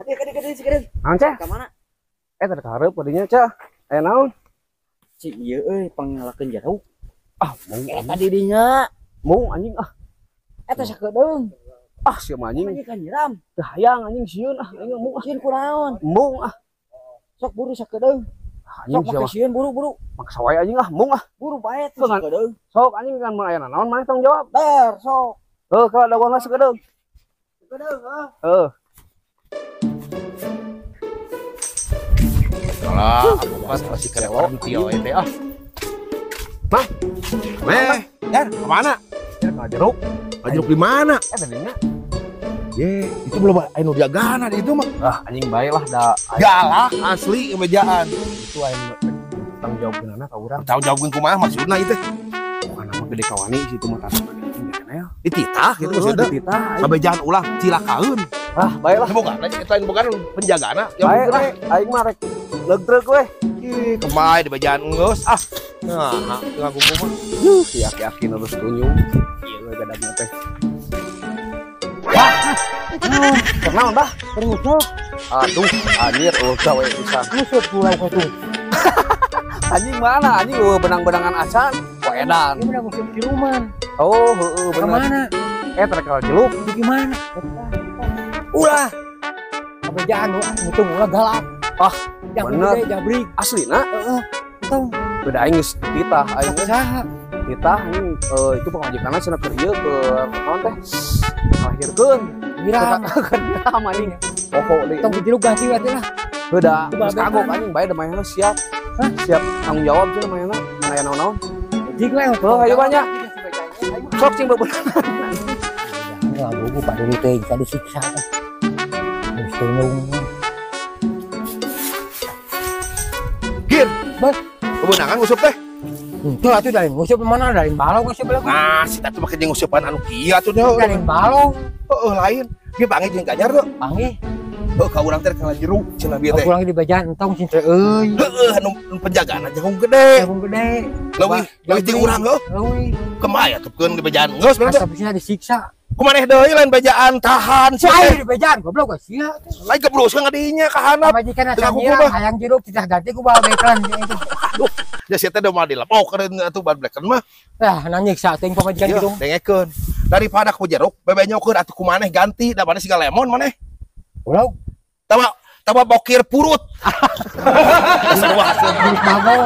Naon cah? Ka mana? Teh karep padinya cah. Aya naon? Si ieu euy pangalakeun jaruk. Ah, mung Eta di dinya. mung anjing ah. Eta sakedeung. Ah, sieu anjing. Anjing kan nyiram. Teu hayang anjing sieun ah. Aing mung ah. Sieun kunaon? Mung ah. Sok buru sakedeung. Anjing Sok sieu make mah. sieun buru-buru. Maksa wae anjing ah, mung ah. Buru bae tuh Beungan. sakedeung. Sok anjing kan mun aya naon maneh tanggung jawab. Dar sok. Kalau ada uang sakedeung. Sakedeung ah. Kalau aku mas masih kelewat tio itu ah. Bang, Dan kemana? ya ka jeruk. Jeruk di mana? Tadinya. Ye, itu belum anu diagana itu mah. Ah, anjing bae lah da Galak asli kemejaan. itu aing tanggung jawab geunana ka urang. Tahu jawabkeun kumaha maksudna itu? Bukan nama gede kawani situ mah tanah gede ya. Dititah gitu maksudnya. Dititah. Kabejaan ulah cilakaeun. Ah, bae lah. Boga lain boga penjagana. Bae lah. Aing mah rek legdreuk we. Ih, kemai di bejaan geus ah. Nah, tengah kumpul mah. Yakin harus tunyung. Ieu we gadagna teh. Kenal dah? Terusuk. Aduh, anjir gawe pisan. Musuk pulau ka tuh. Anjing mana? Anjing benang-benangan acan. Waedan. Ini udah musuk ciruman. Oh, heeh Ke bener. mana? Terkenal jeluk. Di gimana? Ulah. Kabejaan mutung ulah galak. Ah, yang bener. gede jabrik. Aslina Heeh. Tong. beda aing geus titah aing geus Saha? titah anjing itu pengajikanna cenah keur ieu ke naon teh lahirkeun Girang. kerjam anjing poho deui Tong jeruk ganti we teh lah. beuda Coba geus kagok bener. anjing bae da mayana siap siap tanggung jawab cenah mayana mun aya naon-naon Jig we. Oh, ayo banyak. sok cing bebeun Enggak buku Pak Dulu teh tadi siksa teh. Terus tunung. Gir, Bas. kemenangan ngusup teh. Itu atuh dari ngusup mana dari balong ngusup balong. Nah, si tatu make jeung ngusupan anu kieu atuh dah. Dari balong. Heeh, lain. Dia bange jeung Ganjar tuh. Panggih. Heuh, ka urang teh kana jeruk cenah bieu teh. Aku lagi di bajaan entong cin teh euy. Heeh, anu penjagaan jagung gede. Jagung gede. Leuwih jeung urang heuh. Euy. Kemaya tupkeun di bejaan geus bener teh. Asapna disiksa. Kumaneh deui lain bejaan tahan Si sia. di bajaan goblok gak sia. Lain kebruskeun ngadinya ka handap. Majikan Tengah asa kuku nyirang mah. hayang jeruk tidak ganti ku bawa beklan itu. Ya sia teh da mah dilapokeun atuh ban blekan mah. Tah nanyiksa teuing pamajikan Iya, gitu. dengekeun. Daripada ku jeruk bebenyokeun atuh kumaneh ganti da mana siga lemon maneh. Goblok. Tama bokir purut. Buruk bagong.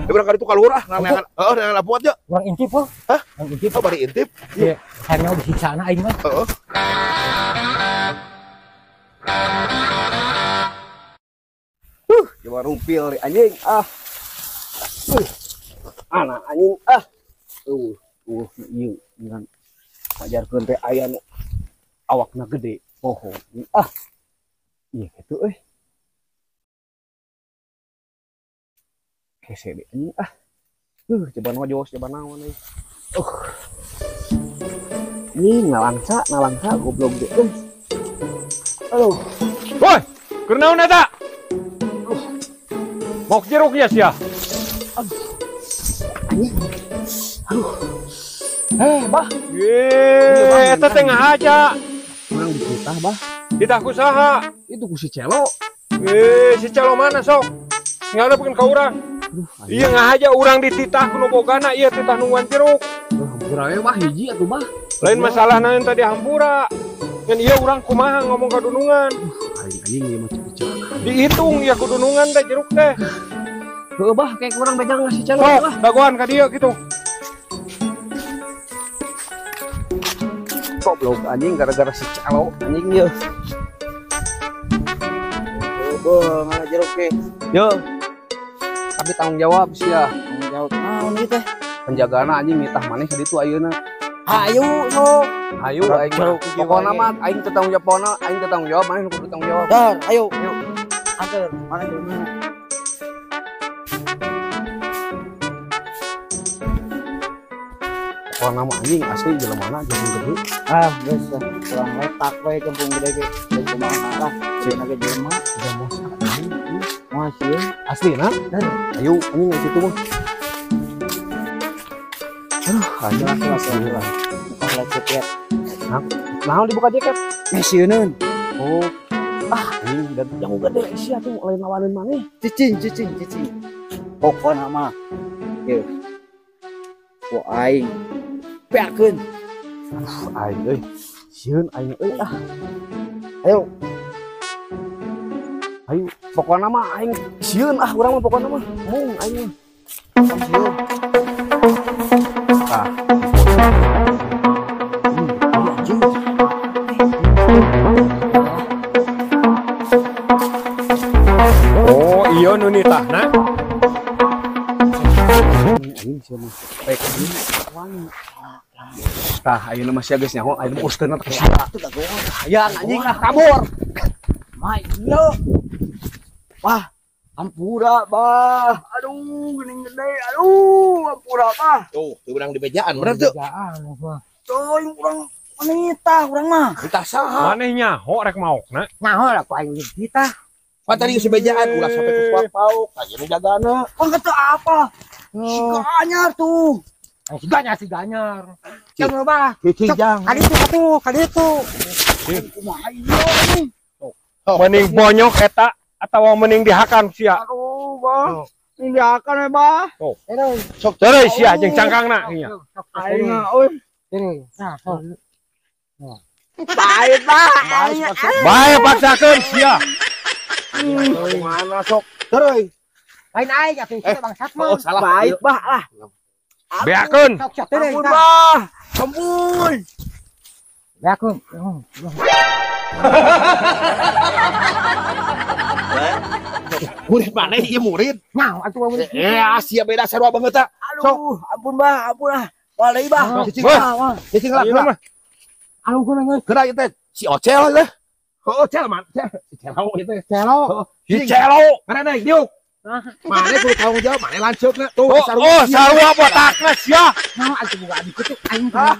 Berang kali itu kaluhur ah, nangan nangan apuat ya. Urang intip po. Hah? Urang intip. Oh, bari intip. Iya, hayang disiksa aing mah. Heeh. coba rumpil di anjing anak anjing ieu dengan ngajarkeun teh aya nu awakna gede poho iya gitu hese deh anjing coba ngojos coba naon ini ngalangsa goblok deh aduh Woi, kenaon eta? Mau jeruk ya sia? bah Ye, eta teh ngahaja. kurang dititah bah Ditah ku saha? itu ku si celo Si calo mana sok? Ngadepkeun ka urang. Ieu ngahaja urang dititah ku nu bogana ieu titah nungguan jeruk. kurang bah hiji atuh bah Lain masalahna yang tadi hampura. Ngan ieu urang kumaha ngomong ka dunungan. anjing ieu mah cicak Dihitung ya ku dunungan teh jeruk teh. heuh bah kayak kurang bejang ngasih celo Sok, bah dagoan ka dieu gitu. goblok anjing gara-gara si celo anjing ieu Ngalah jeruk teh. yo tapi tanggung jawab sih ya Tanggung jawab naon ieu teh? penjagaana anjing nitah maneh ka ditu ayeuna Hayu sok. ayo Jeruk, aing jeruk, pokona jeruk. mah aing teu tanggung jawab pokona aing teu tanggung jawab maneh nu kudu tanggung jawab Dar, ayo. Anter, mana jeruknya? pokona mah anjing asli jelemana jeung gede Ah, geus kurang letak we kempung gede ge. Geus kumaha lah. Cenah ge jelema. udah mosa anjing Moal sieun. aslina ayo anjing geus kitu mah anjing Kelas lah. Bukan lecet ya. naon dibuka jaket Sieunun. Oh, ini dan jauh gede sih atuh lain lawanan maneh. Cicing. Pokoknya mah. Yuk. Ku aing peakeun. Aing euy. Sieun aing euy ah. Ayo, pokoknya mah aing sieun ah urang mah pokoknya mah. Mung aing mah. Sieun. Ah. Oh iya nu nitahna. Aing sieun mah. Baik ini wangi. Tah ayeuna mah sia geus nyaho ayeuna mah usteuna teh sia. Ya anjing ah kabur. Mai yo. Wah, ampura bah. Aduh, geuning gede. Aduh, ampura bah. Tuh, urang di bejaan bener tuh. Coy, urang wanita urang mah. Kita saha? Maneh nyaho rek maokna. Nyaho lah ku aing kita. Pan tadi si bejaan ulah sampai ke suap pauk, kayak nu jagana. Oh, kata apa? Si Ganyar tuh. Si Ganyar. Jangan bah. Kijang. Kali itu. Kumaha ieu? Mending bonyok eta atawa mending dihakan sia. Aduh, bah. Ini akan bah. Sok teureus sia jeung cangkangna nya. Aing mah euy. Ini. Nah, Baik, bah. Bae paksakeun sia. Mana sok? Terus. lain aja tuh bangsat Oh, mah. salah. Baik, bah lah. Beakeun. Sok teh Ampun, bah. Ampun. Beakeun. Murid mana ieu murid? Nah, atuh mun Asia beda sarua banget tak? Aduh, ampun, bah. Ampun lah. Walai, bah. Cicing Wah. lah. Cicing lah. Ieu mah anu geus Gerak itu si Ocel lah. Oh, Ocel man. Si Celo itu. celo. Si Celo. Mana naik diuk? Mana kudu tanggung jawab, mana lanceukna. Tuh, oh sarua botakna sia. Nah, atuh boga dikutuk aing. Ah,